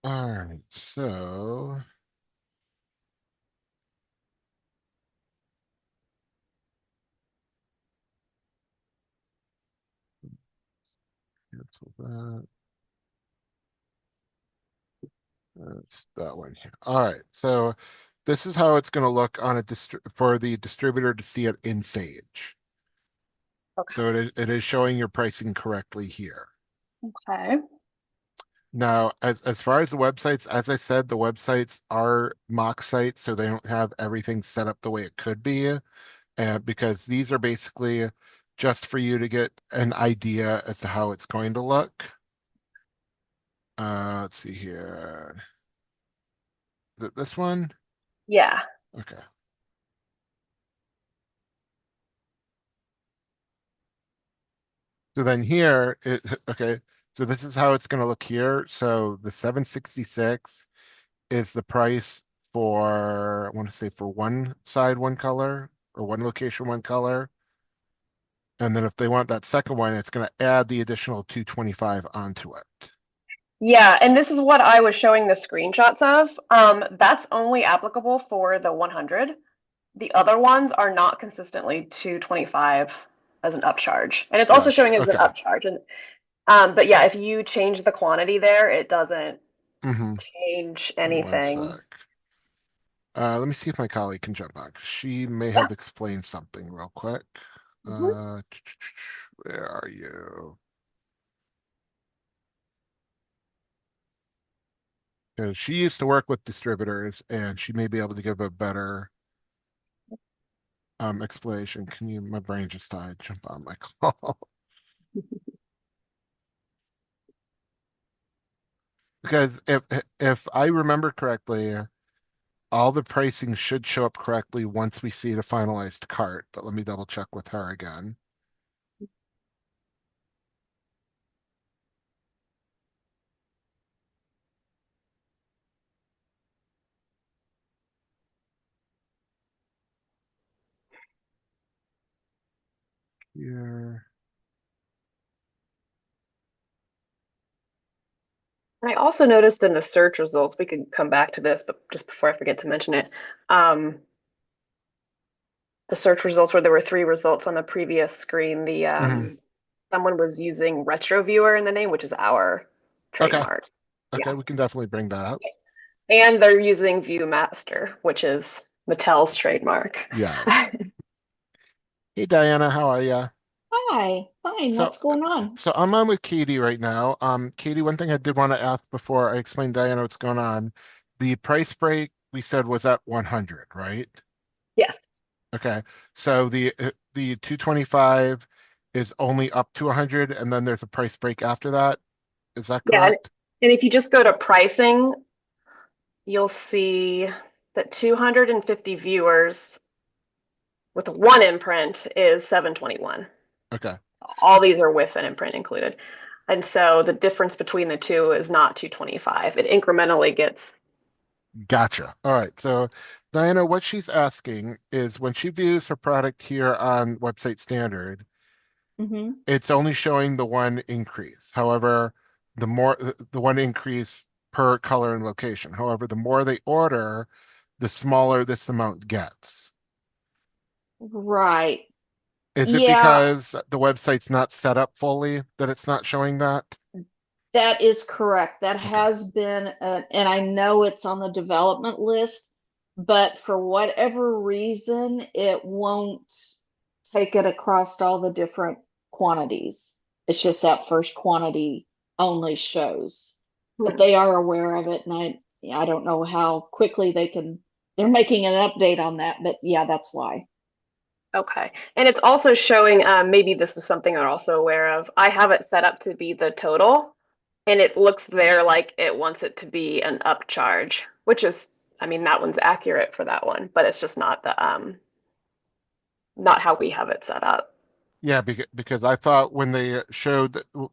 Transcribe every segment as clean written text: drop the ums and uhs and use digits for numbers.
All right, so cancel that. That's that one here. All right, so this is how it's going to look on a for the distributor to see it in Sage. So it is showing your pricing correctly here. Okay. Now, as far as the websites, as I said, the websites are mock sites, so they don't have everything set up the way it could be. Because these are basically just for you to get an idea as to how it's going to look. Let's see here. This one? Yeah. Okay. So then here, okay. So this is how it's going to look here. So the 766 is the price for, I want to say for one side, one color, or one location, one color. And then if they want that second one, it's going to add the additional 225 onto it. Yeah, and this is what I was showing the screenshots of. That's only applicable for the 100. The other ones are not consistently 225 as an upcharge. And it's also Gotcha. showing as an Okay. upcharge. And but yeah, if you change the quantity there, it doesn't Mm-hmm. change One anything. sec. Let me see if my colleague can jump on. 'Cause she may Yeah. have explained something real quick. Mhm. Uh, where are you? Because she used to work with distributors, and she may be able to give a better explanation. Can you? My brain just died. Jump on my call. Because if I remember correctly, all the pricing should show up correctly once we see the finalized cart. But let me double check with her again. Here. And I also noticed in the search results, we could come back to this, but just before I forget to mention it, um, the search results where there were three results on the previous screen, the Mhm. someone was using retro viewer in the name, which is our Okay. trademark. Okay. Yeah. We can definitely bring that up. And they're using Viewmaster, which is Mattel's trademark. Yes. Hey Diana, how are you? Hi, fine. So, What's going on? so I'm on with Katie right now. Katie, one thing I did want to ask before I explain Diana what's going on. The price break we said was at 100, right? Yes. Okay. So the 225 is only up to 100, and then there's a price break after that. Is that Yeah. And correct? if you just go to pricing, you'll see that 250 viewers with one imprint is 721. Okay. All these are with an imprint included. And so the difference between the two is not 225. It incrementally gets. Gotcha. All right. So Diana, what she's asking is when she views her product here on Website Standard, Hmm. it's only showing the one increase. However, the one increase per color and location. However, the more they order, the smaller this amount gets. Right. Is it Yeah, because the website's not set up fully that it's not showing that? that is correct. That Okay. has been, and I know it's on the development list, but for whatever reason, it won't take it across all the different quantities. It's just that first quantity only shows. But Hmm. they are aware of it, and I don't know how quickly they're making an update on that, but yeah, that's why. Okay. And it's also showing, maybe this is something I'm also aware of. I have it set up to be the total, and it looks there like it wants it to be an upcharge, which is, I mean, that one's accurate for that one, but it's just not the not how we have it set up. Yeah, because I thought when they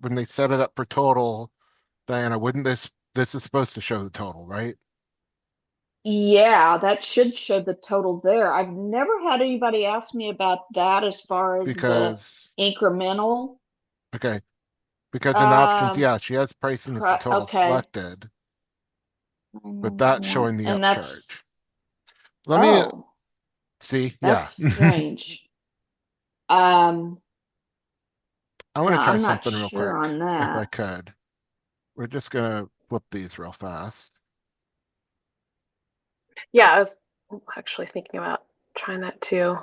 when they set it up for total, Diana, wouldn't this is supposed to show the total, right? Yeah, that should show the total there. I've never had anybody ask me about that as far as the Because incremental. okay, because in options, Um, yeah, she has pricing as the total okay. selected. but that's 991. showing the And that's, upcharge. Let me oh, see. Yeah. that's strange. Um, I want to yeah, try I'm not something real sure quick, on if I that. could. We're just gonna flip these real fast. Yeah, I was actually thinking about trying that too.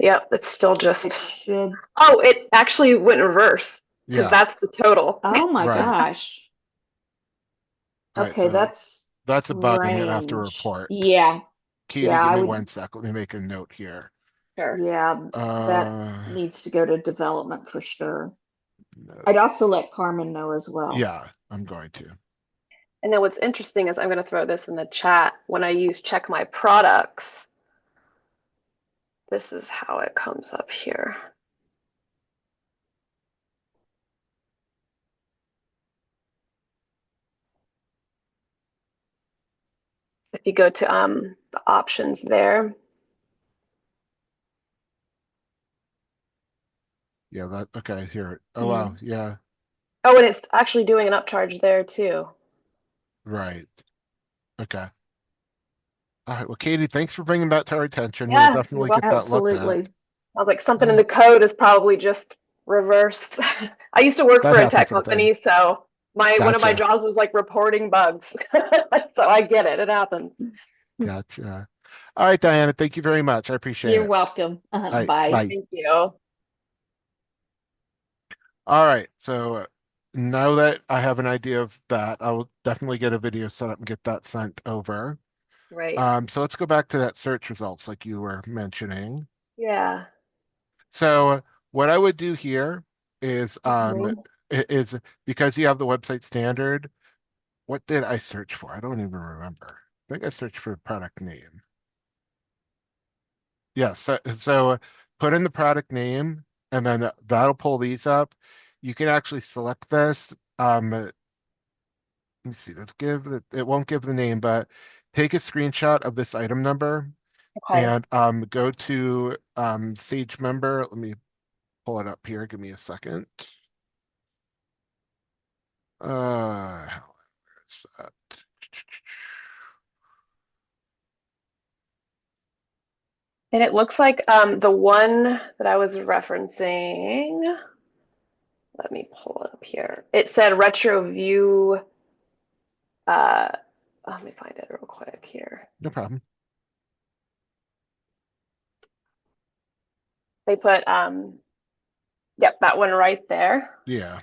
Yep, it's still It just. should, Oh, it actually went in reverse because Yeah, that's the total. oh my right. gosh. All right, Okay, so that's that's a bug I'm gonna have to strange. report. Yeah, Katie, yeah, give I me would, 1 sec. Let me make a note here. Sure. yeah, that Uh, needs to go to development for sure. no. I'd also let Carmen know as well. Yeah, I'm going to. And then what's interesting is I'm going to throw this in the chat. When I use check my products, this is how it comes up here. If you go to the options there. Yeah, that okay, here. Oh wow, Hmm. yeah, Oh, and it's actually doing an upcharge there too. right. Okay. All right. Well, Katie, thanks for bringing that to our attention. We'll Yeah, you're definitely get welcome. that looked at. Absolutely. I was like, something in Yeah, the code is probably just reversed. I used to work that for a happens tech sometimes. company, so my one of my Gotcha. jobs was like reporting bugs. So I get it. It happens. Gotcha. All right, Diana, thank you very much. I appreciate You're it. welcome. All right, Bye. bye. Thank you. All right, so now that I have an idea of that, I will definitely get a video set up and get that sent over. Right. So let's go back to that search results like you were mentioning. Yeah. So what I would do here is Mhm. is because you have the website standard, what did I search for? I don't even remember. I think I searched for product name. Yes, so put in the product name and then that'll pull these up. You can actually select this. Let me see, let's give it won't give the name, but take a screenshot of this item number Okay. and go to Sage member. Let me pull it up here. Give me a second. How is that? And it looks like the one that I was referencing, let me pull it up here. It said retro view. Let me find it real quick here. No problem. They put yep, that one right there. Yeah.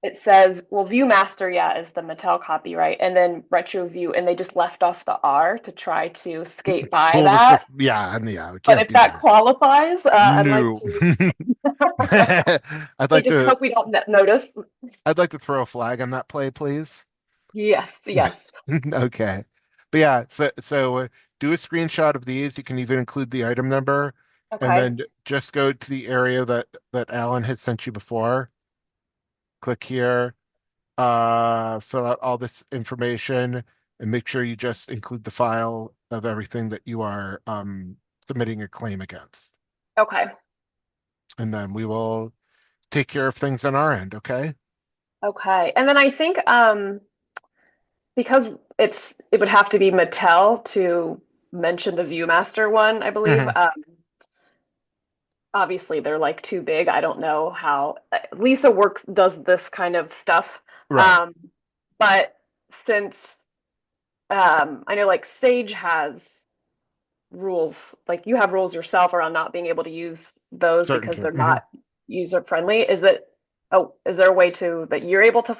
It says, well, Viewmaster, yeah, is the Mattel copyright, and then Retro View, and they just left off the R to try to skate by Well, this is that. yeah, we But can't if do that that. qualifies, I'd like No. to. I'd I like just to hope we don't notice. I'd like to throw a flag on that play, please. Yes, yes. Okay. But yeah, so do a screenshot of these. You can even include the item number and Okay. then just go to the area that Alan has sent you before. Click here, fill out all this information and make sure you just include the file of everything that you are submitting a claim against. Okay. And then we will take care of things on our end, okay? Okay. And then I think because it would have to be Mattel to mention the Viewmaster one, I believe. Hmm. Obviously they're like too big. I don't know how Lisa works does this kind of stuff. Right. Um, but since I know like Sage has rules, like you have rules yourself around not being able to use those Certain because term. they're not user friendly. Is there a way to that you're able to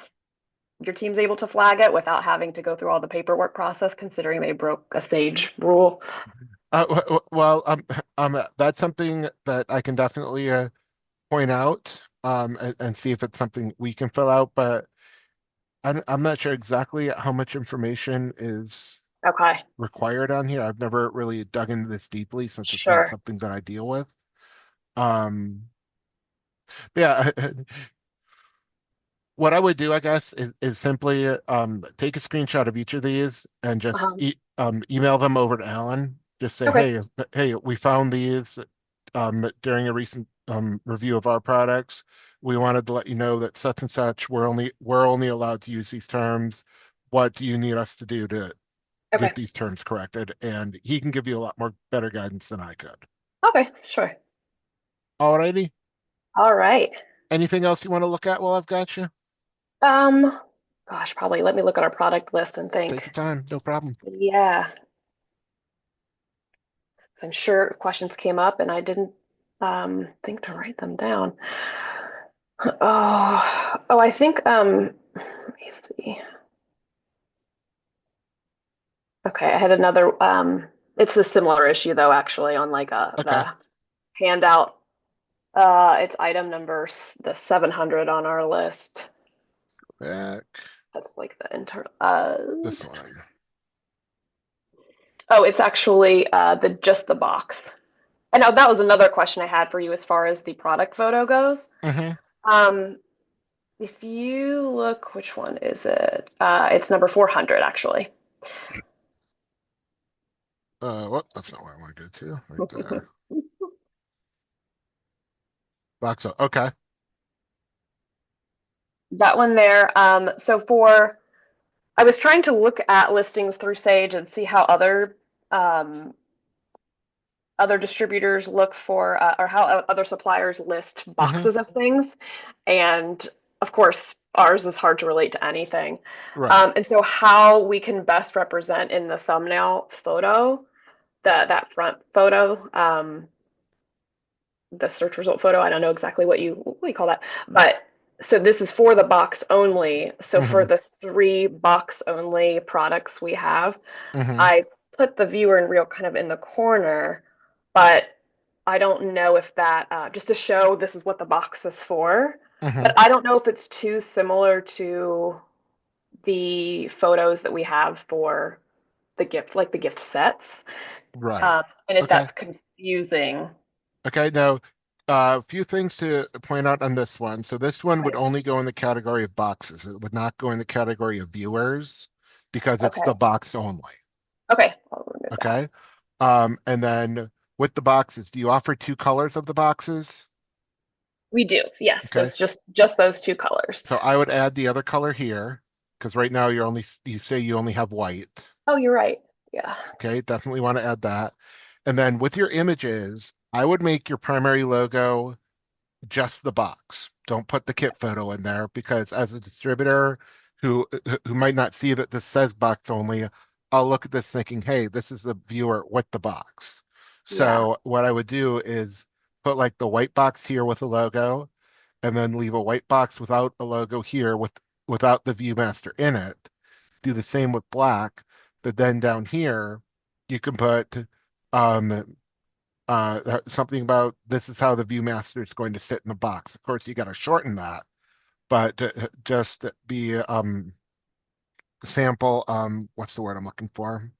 your team's able to flag it without having to go through all the paperwork process considering they broke a Sage rule? Well, that's something that I can definitely point out and see if it's something we can fill out, but I'm not sure exactly how much information is Okay, required on here. I've never really dug into this deeply since it's not sure. something that I deal with. Um, yeah, what I would do, I guess, is simply take a screenshot of each of these and just Uh-huh. email them over to Alan. Just say, Okay. hey, we found these during a recent review of our products. We wanted to let you know that such and such we're only allowed to use these terms. what do you need us to do to Okay. get these terms corrected? And he can give you a lot more better guidance than I could. Okay, sure. Alrighty. All right. Anything else you want to look at while I've got you? Um, Gosh, probably let me look at our product list and Take think. your time, no problem. Yeah, I'm sure questions came up and I didn't think to write them down. I think let me see. Okay, I had another it's a similar issue though actually on like Okay. the handout. It's item number the 700 on our list. Back That's like the internal this one. oh, it's actually the just the box. And now that was another question I had for you as far as the product photo goes. Mm-hmm. Um, if you look, which one is it? It's number 400 actually. What? That's not where I want to go to. Right there. Box up. Okay. That one there. I was trying to look at listings through Sage and see how um, other distributors look for or how other suppliers list Mm-hmm. boxes of things. And of course, ours is hard to relate to anything. Right. And so how we can best represent in the thumbnail photo, that front photo, the search result photo, I don't know exactly what you call that, but so this is for the box only. So for Mm-hmm. the 3 box only products we have, Mm-hmm. I put the viewer and reel kind of in the corner, but I don't know if that just to show this is what the box is for. Mm-hmm. But I don't know if it's too similar to the photos that we have for the gift, like the gift sets, Right. and if Okay. that's confusing. Okay. Now, a few things to point out on this one. So this one would Okay. only go in the category of boxes. It would not go in the category of viewers because it's Okay. the box only. Okay. I'll remove that. Okay. And then with the boxes, do you offer two colors of the boxes? We do. Yes. Okay. It's just those 2 colors. So I would add the other color here because right now you say you only have white. Oh, you're right. Yeah. Okay. Definitely want to add that. And then with your images, I would make your primary logo just the box. Don't put the kit photo in there because as a distributor who might not see that this says box only, I'll look at this thinking, hey, this is the viewer with the box. Yeah. So what I would do is put like the white box here with a logo and then leave a white box without a logo here without the ViewMaster in it. Do the same with black, but then down here you can put um something about this is how the ViewMaster is going to sit in the box. Of course, you got to shorten that, but just be sample what's the word I'm looking for?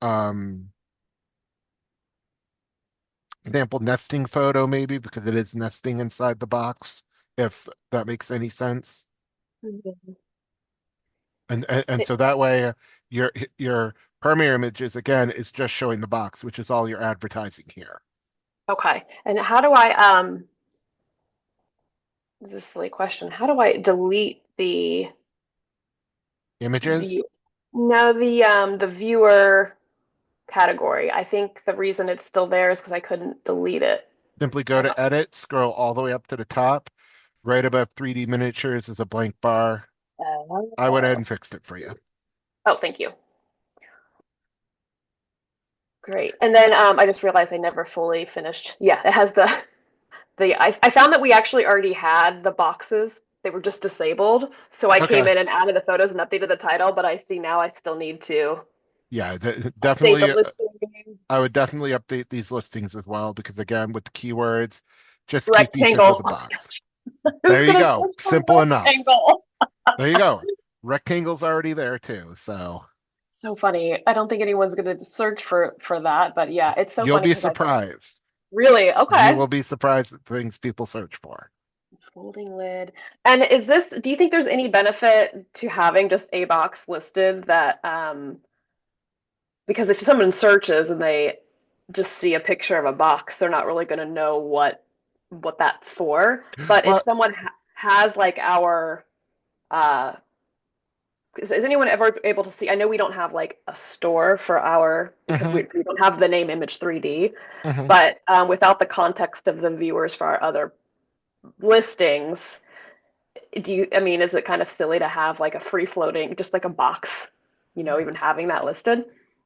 Um Sample nesting photo maybe because it is nesting inside the box, if that makes any sense. Mhm. And It- so that way your primary images again is just showing the box, which is all your advertising here. okay. And how do I this is a silly question. How do I delete the Images, view? No, the viewer category. I think the reason it's still there is because I couldn't delete it. simply go Hang to edit, scroll all the way up to the top. Right above 3D miniatures is a blank bar. on. I went ahead and fixed it for you. Oh, thank you. Great. And then I just realized I never fully finished. Yeah, it has I found that we actually already had the boxes. They were just disabled. So I came Okay. in and added the photos and updated the title, but I see now I still need to Yeah, update the definitely. listing. I would definitely update these listings as well because again, with the keywords, just keep these just with Rectangle. the Oh my box. gosh. Who's There you gonna go. search for Simple enough. rectangle? There you go. Rectangle's already there too. So So funny. I don't think anyone's gonna search for that, but yeah, it's so you'll funny be because I surprised. really You okay. will be surprised at things people search for. Folding lid. And do you think there's any benefit to having just a box listed that because if someone searches and they just see a picture of a box, they're not really going to know what that's for. But if Well, someone has like our uh is anyone ever able to see? I know we don't have like a store for our, because Hmm. we don't have the name image 3D, Hmm. but without the context of the viewers for our other listings, I mean, is it kind of silly to have like a free floating, just like a box, even having that listed?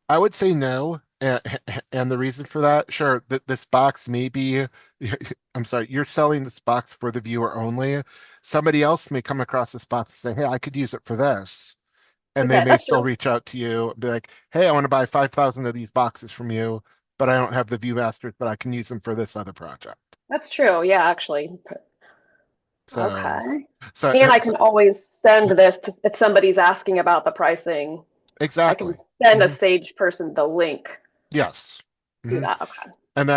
I would say no. And the reason for that, sure, that this box may be, I'm sorry, you're selling this box for the viewer only. Somebody else may come across this box and say, hey, I could use it for this. And they Okay, may that's still true. reach out to you and be like, hey, I want to buy 5,000 of these boxes from you, but I don't have the Viewmasters, but I can use them for this other project. That's true. Yeah, actually. So, Okay. so, And I so can always send this to, if somebody's asking about the pricing, I can exactly. send a Hmm. Sage person the link Yes. to Hmm. that. Okay. And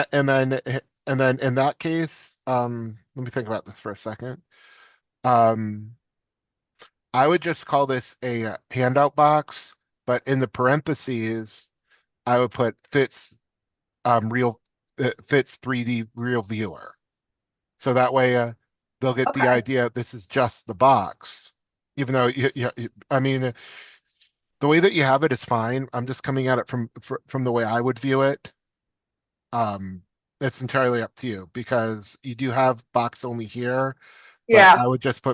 then in that case, let me think about this for a second. Um, I would just call this a handout box, but in the parentheses, I would put real fits 3D real viewer. So that way, they'll get the Okay. idea this is just the box. Even though I mean, the way that you have it is fine. I'm just coming at it from the way I would view it. Um, it's entirely up to you because you do have box only here, but Yeah. I would just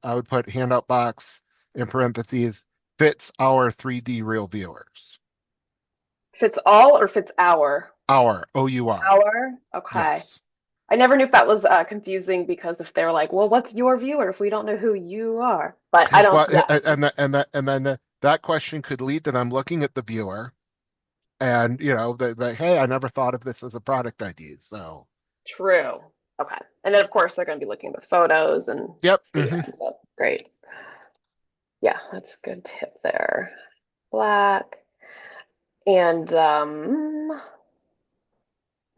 I would put handout box in parentheses fits our 3D real viewers. Fits all or fits our? Our OUR. Our? Okay. Yes. I never knew if that was confusing because if they're like, well, what's your viewer if we don't know who you are? But I don't, Well, yeah. and then that question could lead to them looking at the viewer and hey, I never thought of this as a product ID. So, True. Okay. And then of course they're going to be looking at the photos and yep. see what ends up. Great. Yeah, that's a good tip there. Black. And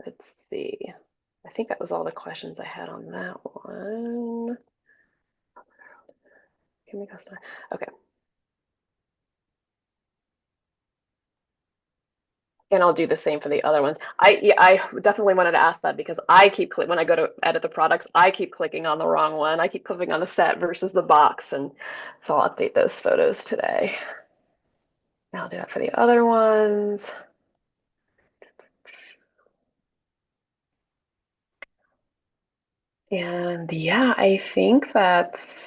let's see. I think that was all the questions I had on that one. Can we go start? Okay. And I'll do the same for the other ones. I definitely wanted to ask that because I keep when I go to edit the products, I keep clicking on the wrong one. I keep clicking on the set versus the box, and so I'll update those photos today. And I'll do that for the other ones. And yeah, I think that's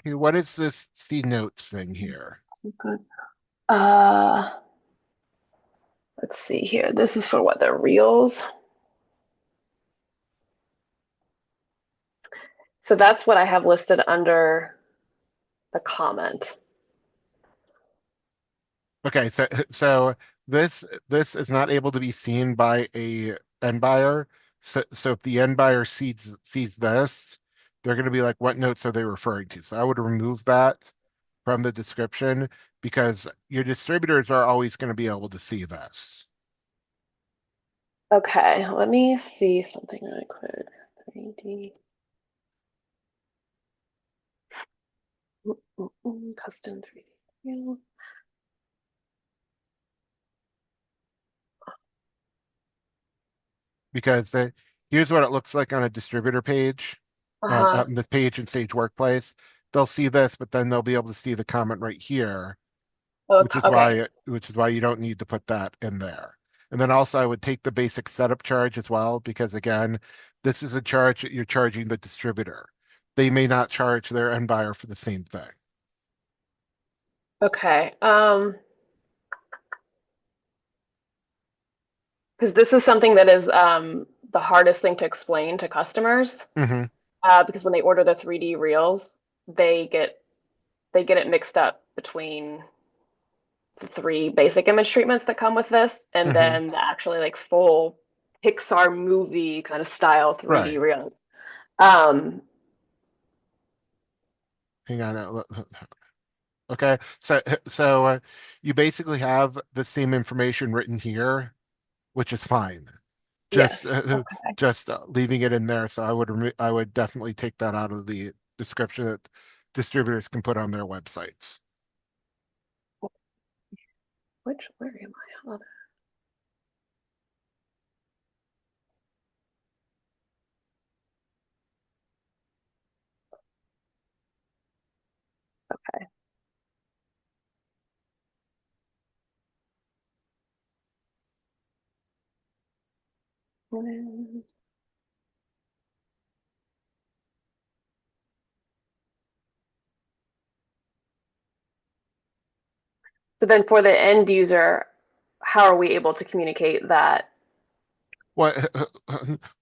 Okay, what is this C notes thing here? good. Uh, let's see here. This is for what, the reels. So that's what I have listed under the comment. Okay, so this is not able to be seen by a end buyer. So if the end buyer sees this, they're going to be like, what notes are they referring to? So I would remove that from the description because your distributors are always going to be able to see this. Okay, let me see something really quick. 3D. Custom 3D reels. Because here's what it looks like on a distributor page, Uh-huh. on the page in Sage Workplace. They'll see this, but then they'll be able to see the comment right here, which Okay. is Okay. why you don't need to put that in there. And then also I would take the basic setup charge as well, because again, this is a charge that you're charging the distributor. They may not charge their end buyer for the same thing. Okay. Because this is something that is the hardest thing to explain to customers. Hmm. Because when they order the 3D reels, they get they get it mixed up between the three basic image treatments that come with this, and Hmm. then the actually like full Pixar movie kind of style 3D Right. reels. Um, Hang on. Okay. So you basically have the same information written here, which is fine. Just yes. Okay. just leaving it in there. So I would definitely take that out of the description that distributors can put on their websites. Where am I? Hold Okay. So then for the end user, how are we able to communicate that? Well,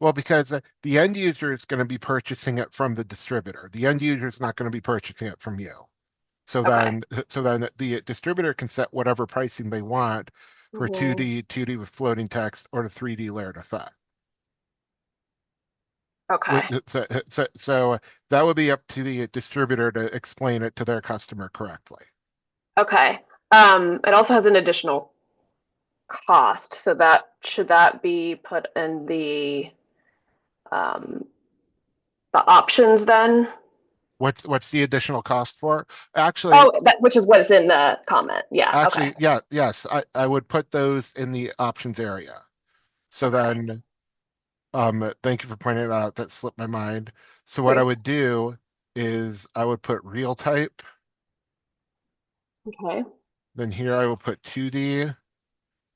well, because the end user is going to be purchasing it from the distributor. The end user is not going to be purchasing it from you. So Okay. then, so then the distributor can set whatever pricing they want for Mhm. 2D with floating text, or the 3D layered effect. Okay. So that would be up to the distributor to explain it to their customer correctly. Okay. It also has an additional cost, so that should that be put in um, the options then? What's the additional cost for? Actually, Oh, that which is what is in the comment. Yeah. Okay. yeah, yes, I would put those in the options area. So Okay. then, thank you for pointing that out. That slipped my mind. So what I Great. would do is I would put real type. Okay. Then here I will put 2D.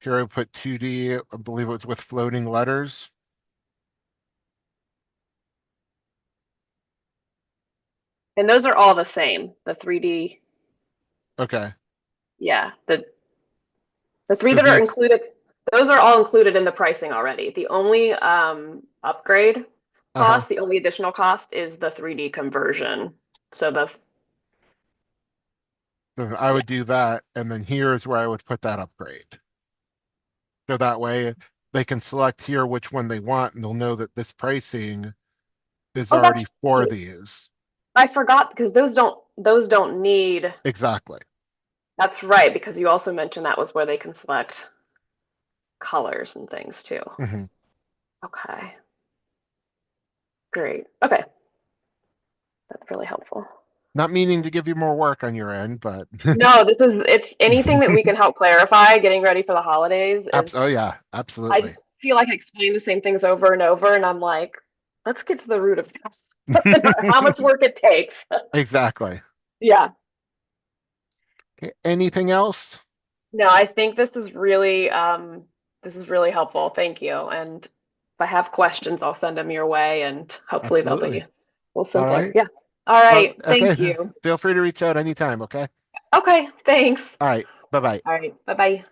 Here I will put 2D. I believe it was with floating letters. And those are all the same. The 3D. Okay. Yeah. The three So that are these, included, those are all included in the pricing already. The only upgrade uh-huh. cost, the only additional cost is the 3D conversion. So the Then I yeah. would do that, and then here is where I would put that upgrade. So that way they can select here which one they want, and they'll know that this pricing is Oh, that's already for right. these. I forgot because those don't need. Exactly. That's right, because you also mentioned that was where they can select colors and things too. Hmm. Okay, great. Okay, that's really helpful. Not meaning to give you more work on your end, but No, it's anything that we can help clarify getting ready for the holidays is oh yeah, I absolutely. just feel like I explain the same things over and over and I'm like, let's get to the root of this. No matter how much work it takes. Exactly. Yeah. Okay, anything else? No, I think this is really helpful. Thank you. And if I have questions, I'll send them your way and hopefully they'll be Absolutely. a little All simpler. right. Yeah. All Well, right. okay. Thank you. Feel free to reach out anytime, okay? Okay, thanks. All right. Bye-bye. All right. Bye-bye.